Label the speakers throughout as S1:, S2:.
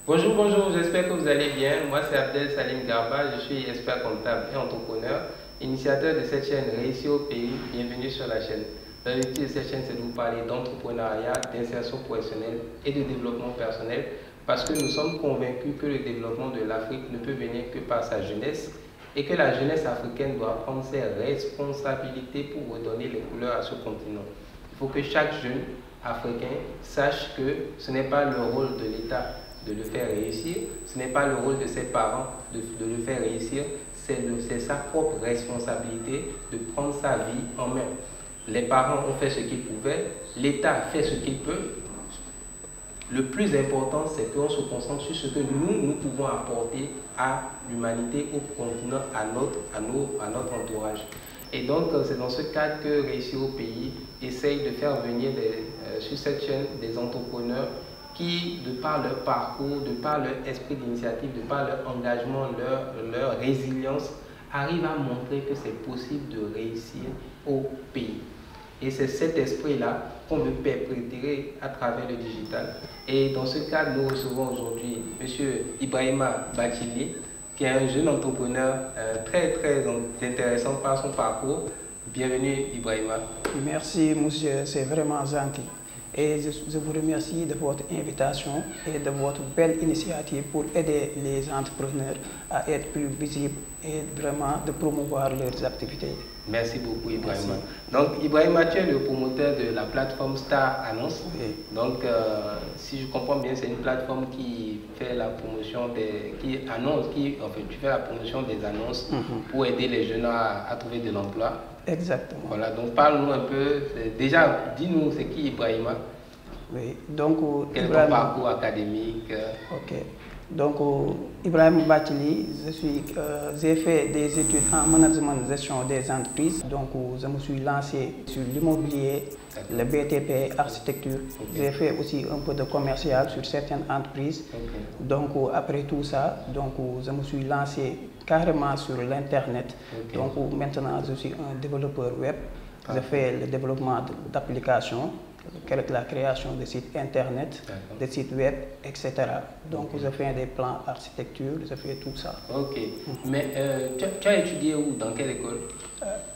S1: Bonjour, bonjour, j'espère que vous allez bien. Moi, c'est Abdel Salim Garba, je suis expert comptable et entrepreneur, initiateur de cette chaîne Réussir au pays. Bienvenue sur la chaîne. L'objectif de cette chaîne, c'est de vous parler d'entrepreneuriat, d'insertion professionnelle et de développement personnel parce que nous sommes convaincus que le développement de l'Afrique ne peut venir que par sa jeunesse et que la jeunesse africaine doit prendre ses responsabilités pour redonner les couleurs à ce continent. Il faut que chaque jeune africain sache que ce n'est pas le rôle de l'État de le faire réussir, ce n'est pas le rôle de ses parents de le faire réussir, c'est sa propre responsabilité de prendre sa vie en main. Les parents ont fait ce qu'ils pouvaient, l'État fait ce qu'il peut. Le plus important, c'est qu'on se concentre sur ce que nous pouvons apporter à l'humanité, au continent, à notre entourage. Et donc, c'est dans ce cadre que Réussir au pays essaye de faire venir sur cette chaîne des entrepreneurs qui, de par leur parcours, de par leur esprit d'initiative, de par leur engagement, leur résilience, arrivent à montrer que c'est possible de réussir au pays. Et c'est cet esprit-là qu'on veut perpétrer à travers le digital. Et dans ce cadre, nous recevons aujourd'hui M. Ibrahima Bathily, qui est un jeune entrepreneur très intéressant par son parcours. Bienvenue Ibrahima.
S2: Merci monsieur, c'est vraiment gentil. Et je vous remercie de votre invitation et de votre belle initiative pour aider les entrepreneurs à être plus visibles et vraiment de promouvoir leurs activités.
S1: Merci beaucoup Ibrahima. Donc Ibrahima, tu es le promoteur de la plateforme Star Annonce.
S2: Oui.
S1: Donc si je comprends bien, c'est une plateforme qui fait la promotion tu fais la promotion des annonces pour aider les jeunes à trouver de l'emploi.
S2: Exactement.
S1: Voilà, donc parle-nous un peu, déjà dis-nous c'est qui Ibrahima?
S2: Oui, donc
S1: quel est ton parcours académique?
S2: Ok, donc Ibrahima Bathily, j'ai fait des études en management de gestion des entreprises, donc je me suis lancé sur l'immobilier, le BTP, architecture. J'ai fait aussi un peu de commercial sur certaines entreprises. Donc après tout ça, donc, je me suis lancé carrément sur l'internet. Donc maintenant je suis un développeur web. Je fais le développement d'applications, la création de sites internet, de sites web, etc. Donc je fais des plans architecture, je fais tout ça.
S1: Ok. Mais tu as étudié où? Dans quelle école?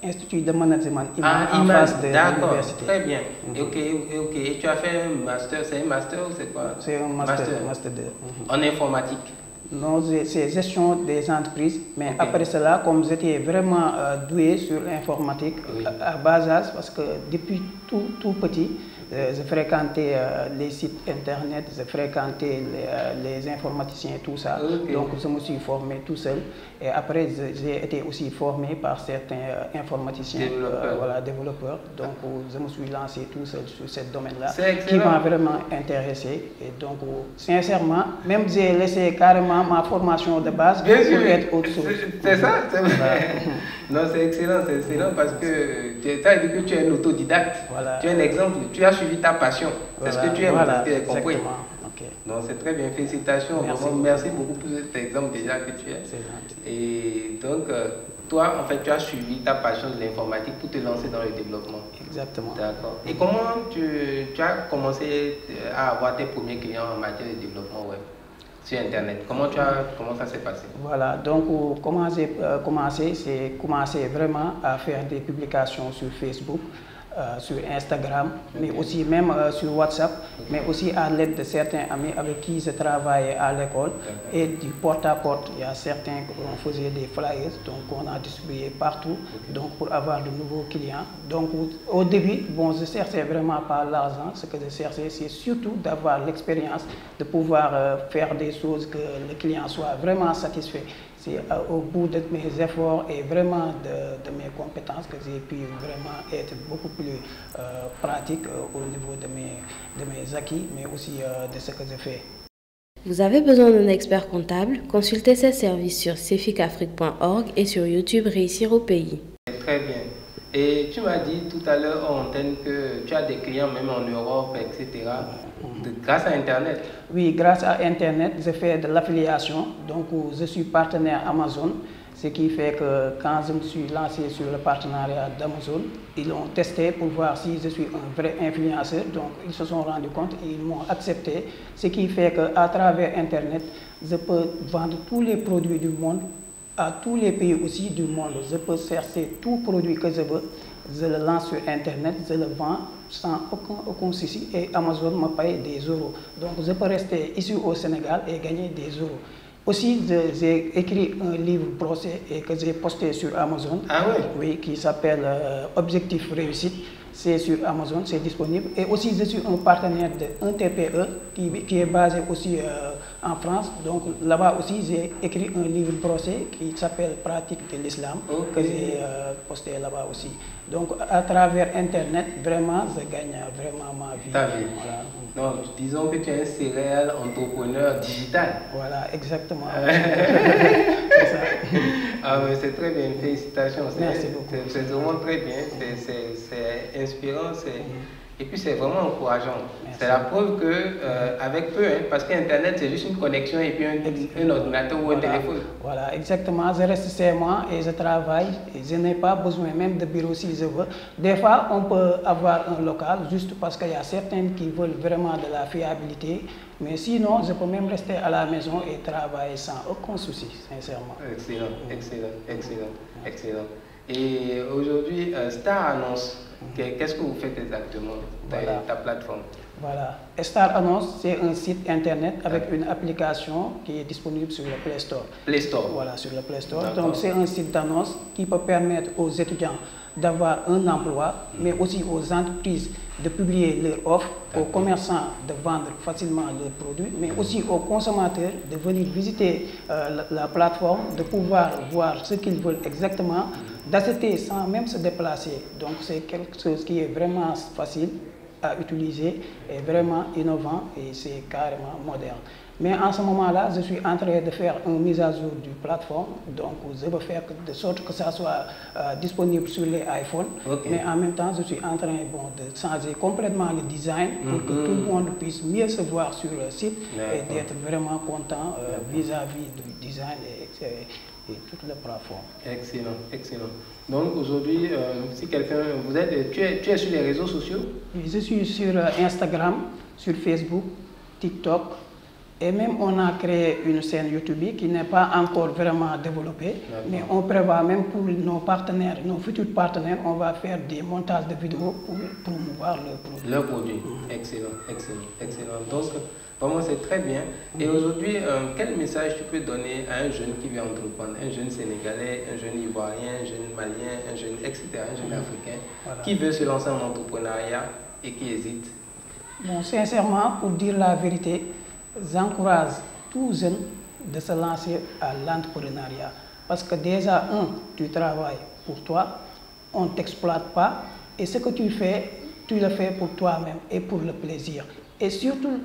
S2: Institut de management
S1: en
S2: face de
S1: d'accord,
S2: l'université.
S1: très bien. Ok. Et tu as fait un master, c'est un master ou c'est quoi?
S2: C'est un master 2.
S1: En informatique?
S2: Non, c'est gestion des entreprises, mais après cela, comme j'étais vraiment doué sur l'informatique à bas âge, parce que depuis tout petit, je fréquentais les sites internet, je fréquentais les informaticiens et tout ça. Donc je me suis formé tout seul. Et après, j'ai été aussi formé par certains informaticiens, développeurs. Donc je me suis lancé tout seul sur ce domaine-là, qui m'a vraiment intéressé. Et donc, sincèrement, même j'ai laissé carrément ma formation de base pour être autre chose.
S1: C'est ça, c'est vrai. Non, c'est excellent parce que tu es un autodidacte.
S2: Voilà.
S1: Tu es un exemple, tu as suivi ta passion.
S2: Voilà.
S1: Est-ce que tu aimes compris?
S2: Okay.
S1: Non, c'est très bien, félicitations. Merci beaucoup pour cet exemple déjà que tu es.
S2: C'est gentil.
S1: Et donc, toi, en fait, tu as suivi ta passion de l'informatique pour te lancer dans le développement.
S2: Exactement.
S1: D'accord. Et comment tu as commencé à avoir tes premiers clients en matière de développement web sur Internet? Comment ça s'est passé? Voilà,
S2: donc comment j'ai commencé, c'est commencer vraiment à faire des publications sur Facebook, sur Instagram, mais aussi même sur WhatsApp, mais aussi à l'aide de certains amis avec qui je travaillais à l'école et du porte-à-porte. Il y a certains qu'on faisait des flyers, donc on a distribué partout, donc pour avoir de nouveaux clients. Donc au début, bon, je cherchais vraiment pas l'argent, ce que je cherchais, c'est surtout d'avoir l'expérience, de pouvoir faire des choses que le client soit vraiment satisfait. C'est au bout de mes efforts et vraiment de mes compétences que j'ai pu vraiment être beaucoup plus pratique au niveau de mes acquis, mais aussi de ce que je fais.
S3: Vous avez besoin d'un expert comptable? Consultez ses services sur ceficafrique.org et sur YouTube Réussir au pays.
S1: Très bien. Et tu m'as dit tout à l'heure en antenne que tu as des clients même en Europe, etc. Grâce à Internet?
S2: Oui, grâce à Internet, je fais de l'affiliation. Donc, je suis partenaire Amazon Ce qui fait que quand je me suis lancé sur le partenariat d'Amazon, ils ont testé pour voir si je suis un vrai influenceur. Donc, ils se sont rendus compte et ils m'ont accepté. Ce qui fait qu'à travers Internet, je peux vendre tous les produits du monde, à tous les pays aussi du monde. Je peux chercher tout produit que je veux. Je le lance sur Internet, je le vends sans aucun souci et Amazon me paye des euros. Donc, je peux rester ici au Sénégal et gagner des euros. Aussi, j'ai écrit un livre procès et que j'ai posté sur Amazon.
S1: Ah oui?
S2: Oui, qui s'appelle Objectif Réussite. C'est sur Amazon, c'est disponible. Et aussi, je suis un partenaire d'un TPE qui est basé aussi en France. Donc là-bas aussi, j'ai écrit un livre procès qui s'appelle Pratique de l'islam, que j'ai posté là-bas aussi. Donc à travers Internet, vraiment, je gagne vraiment ma vie.
S1: Ta vie. Voilà. Donc, disons que tu es un serial entrepreneur digital.
S2: Voilà, exactement.
S1: C'est ça. Ah, mais c'est très bien, félicitations.
S2: Merci beaucoup.
S1: C'est vraiment très bien, c'est inspirant, et puis c'est vraiment encourageant. C'est la preuve que, avec peu, parce qu'Internet c'est juste une connexion et puis un ordinateur ou un téléphone.
S2: Voilà, exactement. Je reste chez moi et je travaille. Et je n'ai pas besoin même de bureau si je veux. Des fois, on peut avoir un local juste parce qu'il y a certains qui veulent vraiment de la fiabilité. Mais sinon, je peux même rester à la maison et travailler sans aucun souci, sincèrement.
S1: Excellent, excellent, excellent, excellent. Et aujourd'hui, Star Annonce, qu'est-ce que vous faites exactement, ta plateforme?
S2: Voilà. Star Annonce, c'est un site internet avec une application qui est disponible sur le Play Store.
S1: Play Store.
S2: Voilà, sur le Play Store. Donc, c'est un site d'annonce qui peut permettre aux étudiants d'avoir un emploi, mais aussi aux entreprises de publier leurs offres, aux commerçants de vendre facilement leurs produits, mais aussi aux consommateurs de venir visiter la plateforme, de pouvoir voir ce qu'ils veulent exactement, d'acheter sans même se déplacer. Donc c'est quelque chose qui est vraiment facile à utiliser et vraiment innovant et c'est carrément moderne. Mais en ce moment-là, je suis en train de faire une mise à jour du plateforme. Donc, je veux faire de sorte que ça soit disponible sur les iPhones. Mais en même temps, je suis en train de changer complètement le design pour que tout le monde puisse mieux se voir sur le site et d'être vraiment content vis-à-vis du design et toute la plateforme.
S1: Excellent, excellent. Donc aujourd'hui, si quelqu'un, tu es sur les réseaux sociaux?
S2: Oui, je suis sur Instagram, sur Facebook, TikTok. Et même on a créé une chaîne YouTube qui n'est pas encore vraiment développée, mais on prévoit même pour nos partenaires, nos futurs partenaires, on va faire des montages de vidéos pour promouvoir leurs produits.
S1: Leurs produits, excellent, excellent, excellent. Donc vraiment c'est très bien. Et aujourd'hui, quel message tu peux donner à un jeune qui veut entreprendre, un jeune Sénégalais, un jeune Ivoirien, un jeune Malien, un jeune etc., un jeune Africain, qui veut se lancer en entrepreneuriat et qui hésite?
S2: Bon, sincèrement, pour dire la vérité, j'encourage tous jeunes de se lancer à l'entrepreneuriat. Parce que déjà, tu travailles pour toi, on ne t'exploite pas, et ce que tu fais, tu le fais pour toi-même et pour le plaisir. Et surtout,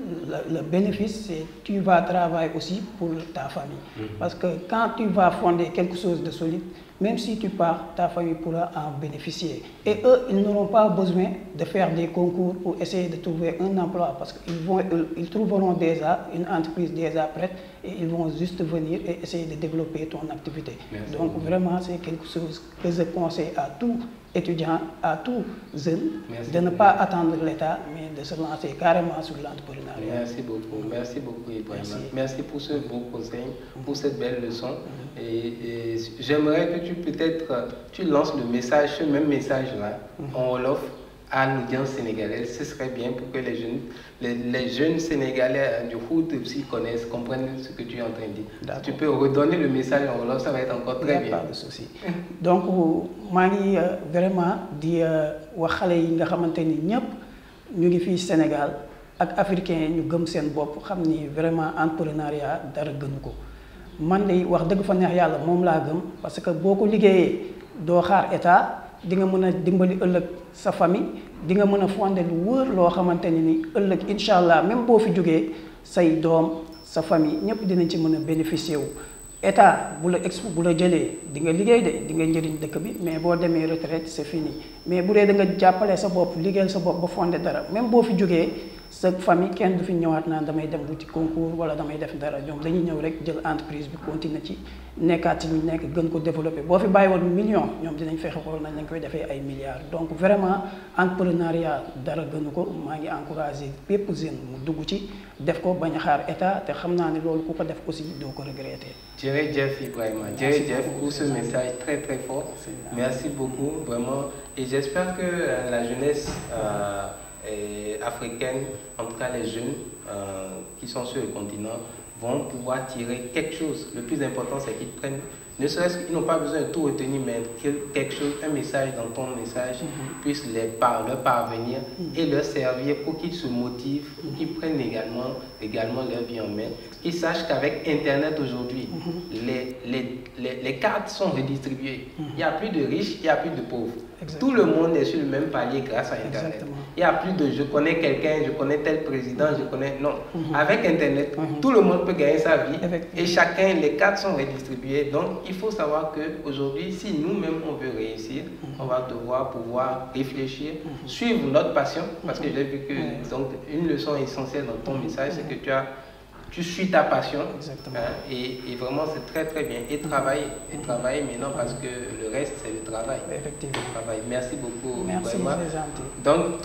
S2: le bénéfice, c'est que tu vas travailler aussi pour ta famille. Parce que quand tu vas fonder quelque chose de solide, même si tu pars, ta famille pourra en bénéficier. Et eux, ils n'auront pas besoin de faire des concours pour essayer de trouver un emploi parce qu'ils trouveront déjà une entreprise déjà prête et ils vont juste venir et essayer de développer ton activité.
S1: Merci.
S2: Donc vraiment, c'est quelque chose que je conseille à tout étudiant, à tout jeune, de ne pas attendre l'État, mais de se lancer carrément sur l'entrepreneuriat.
S1: Merci beaucoup Ibrahima. Merci pour ce beau conseil, pour cette belle leçon. Et j'aimerais que tu lances le message, ce même message-là, en Wolof, à l'audience sénégalaise. Ce serait bien pour que les jeunes Sénégalais du Hout aussi connaissent, comprennent ce que tu es en train de dire. Tu peux redonner le message en Wolof, ça va être encore très bien.
S2: Pas de souci. Donc, maa ngi vraiment di wax xale yi nga xamante ni ñëpp ñu ngi fii Sénégal ak africain ñu gëm seen bopp xam ni vraiment entrepreneuriat dara gënu ko. Man de wax dëgg fa neex yàlla moom laa gëm parce que boo ko liggéeyee doo xaar état di nga mën a dimbali ëllëg sa famille di nga mën a fonder lu wóor loo xamante ni ëllëg incha allah même boo fi jógee say doom sa famille ñëpp dinañ ci mën a bénéficier wu. État bu la jëlee di nga liggéey de di nga njëriñ dëkk bi mais boo demee retraite c'est fini mais bu dee da nga jàppale sa bopp liggéeyal sa bopp ba fonder dara même boo fi jógee sa famille kenn du fi ñëwaat naan damay dem wuti concours wala damay def dara ñoom dañuy ñëw rek jël entreprise bi continuer ci nekkaat ci ñu nekk gën ko développer boo fi bàyyi woon million ñoom dinañ fexe xool nañ lañ koy defee ay milliards donc vraiment entrepreneuriat dara gënu ko maa ngi encouragé bépp jeune mu dugg ci def ko bañ a xaar état te xam naa ne loolu ku ko def aussi doo ko regretter.
S1: Jërëjëf Ibrahima, jërëjëf pour ce message très très fort. Merci beaucoup vraiment et j'espère que la jeunesse africaine, en tout cas les jeunes qui sont sur le continent, vont pouvoir tirer quelque chose. Le plus important, c'est qu'ils prennent, ne serait-ce qu'ils n'ont pas besoin de tout retenir, mais quelque chose, un message dans ton message puisse leur parvenir et leur servir pour qu'ils se motivent, pour qu'ils prennent également leur vie en main, qu'ils sachent qu'avec Internet aujourd'hui, les cartes sont redistribuées. Il n'y a plus de riches, il n'y a plus de pauvres. Exactement. Tout le monde est sur le même palier grâce à Internet. Exactement. Il n'y a plus de je connais quelqu'un, je connais tel président, je connais... Non. Avec Internet, tout le monde peut gagner sa vie et chacun, les cartes sont redistribuées. Donc, il faut savoir qu'aujourd'hui, si nous-mêmes on veut réussir, on va devoir pouvoir réfléchir, suivre notre passion, parce que j'ai vu que donc, une leçon essentielle dans ton message, c'est que tu suis ta passion et vraiment c'est très très bien et travailler maintenant parce que le reste c'est le travail.
S2: Effectivement.
S1: Merci beaucoup.
S2: Merci, c'est gentil.
S1: Donc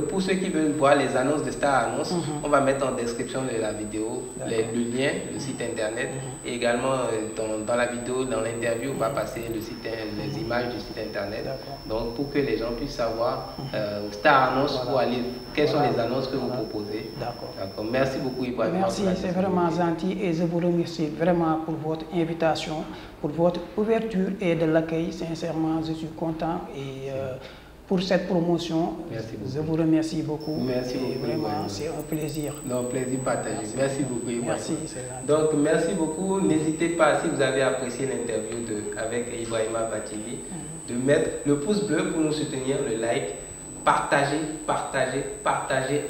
S1: pour ceux qui veulent voir les annonces de Star Annonce, on va mettre en description de la vidéo le lien, le site internet et également dans la vidéo, dans l'interview, on va passer les images du site internet. Donc pour que les gens puissent savoir Star Annonce pour aller, quelles sont les annonces que vous proposez. D'accord. Merci beaucoup.
S2: Merci, c'est vraiment gentil et je vous remercie vraiment pour votre invitation, pour votre ouverture et de l'accueil. Sincèrement, je suis content et pour cette promotion, je vous remercie beaucoup.
S1: Merci beaucoup.
S2: Vraiment, c'est un plaisir.
S1: Non, plaisir partagé. Merci beaucoup.
S2: Merci, c'est gentil.
S1: Donc, merci beaucoup. N'hésitez pas, si vous avez apprécié l'interview avec Ibrahima Bathily, de mettre le pouce bleu pour nous soutenir, le like. Partagez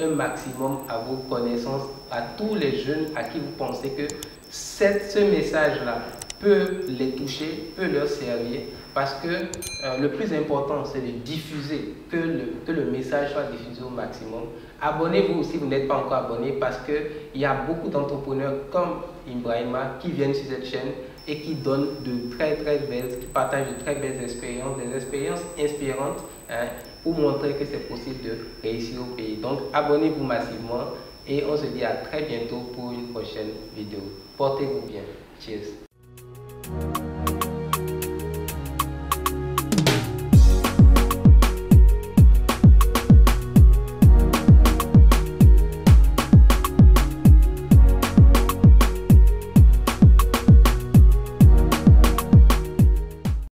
S1: un maximum à vos connaissances, à tous les jeunes à qui vous pensez que ce message-là peut les toucher, peut leur servir. Parce que le plus important, c'est de diffuser, que le message soit diffusé au maximum. Abonnez-vous si vous n'êtes pas encore abonné parce qu'il y a beaucoup d'entrepreneurs comme Ibrahima qui viennent sur cette chaîne et qui donnent qui partagent de très belles expériences, des expériences inspirantes pour montrer que c'est possible de réussir au pays. Donc abonnez-vous massivement et on se dit à très bientôt pour une prochaine vidéo. Portez-vous bien. Cheers.